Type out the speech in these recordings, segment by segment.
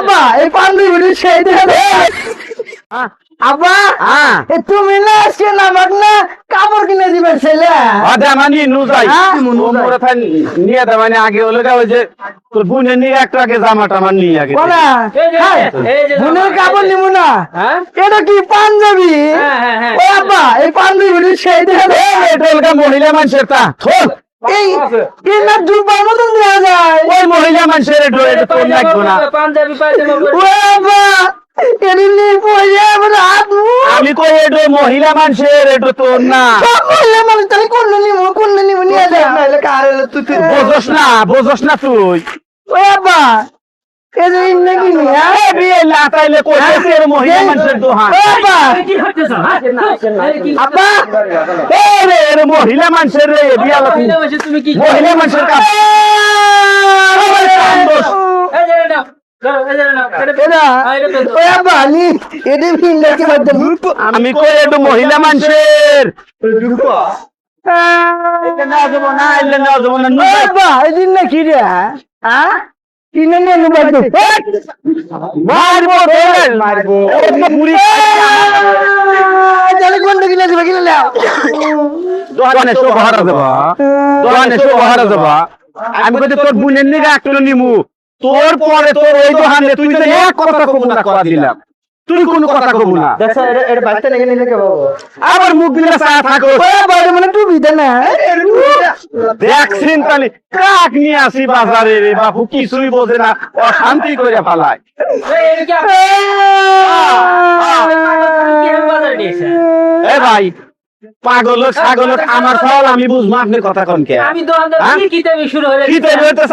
আব্বা এই পাঞ্জাবিটা সেই দেখে আব্বা তুমি না আজকে নামাক না কাপড় কিনে দিবে ছেলে মানে নুজাই নিয়ে দেয় মানে আগে হলে ওই যে তোর বোনের নিয়ে একটা আগে জামা টামা নিয়ে আগে বোনের কাপড় নিব না এটা কি পাঞ্জাবি ও আব্বা এই পাঞ্জাবিটা সেই দেখে এটা মহিলা মানুষের তা এই না দুবার মতন দেওয়া যায় ওই মহিলা মানুষের এটা তোর লাগবে না পাঞ্জাবি পায়জামা ও আব্বা আমি কই এটা মহিলা মানুষের এটা তোর না বোঝস না তুই ওই আব্বা মহিলা মানুষের দোহান মহিলা মানুষের তুমি কি মহিলা মানুষের আমি কই একটু মহিলা মানুষের কি রে কিনে নিয়ে মারবো কোনটা কিনে দেবে কিনে নাও দোকানে সব হারা দেবা আমি কই তোর বোনের নিয়ে একটা নিমু তোর পরে তোর ওই দোকানে তুই তো এক কথা কব না করা দিলাম তুই কোনো কথা কব না দেখো এটা বাচ্চা নাকি নিলে কে বাবু আবার মুখ দিলে চা থাকো বাইরে মানে টুপি দেন না দেখছিন তাহলে কাক নিয়ে আসি বাজারে রে বাপু কিছুই বোঝে না অশান্তি করে ফেলায় এ ভাই পাগল ছাগল আমার ফল আমি বুঝবো আপনার কথা কোন কে আমি শুরু হয়ে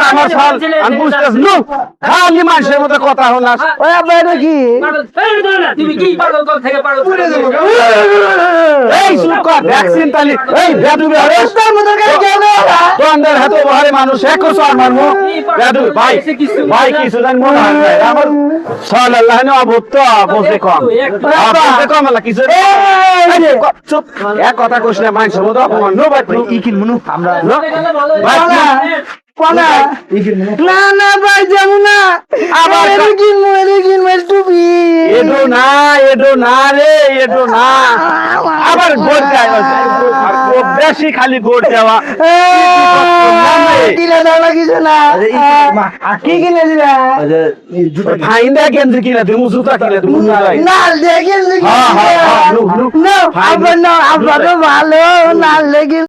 আমার ফল আমি বুঝতেছি খালি মানুষের মতো কথা হল ওই আব্বা এটা কি তুমি কি পাগল কল থেকে পাগল এই চুপ কর ভ্যাকসিন তালি এই বেদুবে রাস্তার মধ্যে কেন দোকানদার হাতে বহারে মানুষ একো সর মারমু বেদু ভাই ভাই কিছু জান মনে হয় না আমার সাল্লাল্লাহু আলাইহি অবুত বসে কম বসে কম লাগা কিছু চুপ এক কথা কইছ না মানুষের মতো অপমান নো ভাই ই কি মনু আমরা না না ভাই যাবো না আবার এদিন টুপি এডো না রে এডো না আবার গোট যায় বেশি খালি গোট যাওয়া কিনে দাও না কিছু না কি কিনে দিবা ফাইন্দা গেঞ্জি কিনে দিমু জুতা কিনে দিমু না দেখেন না আবার না আবার ভালো না লেগে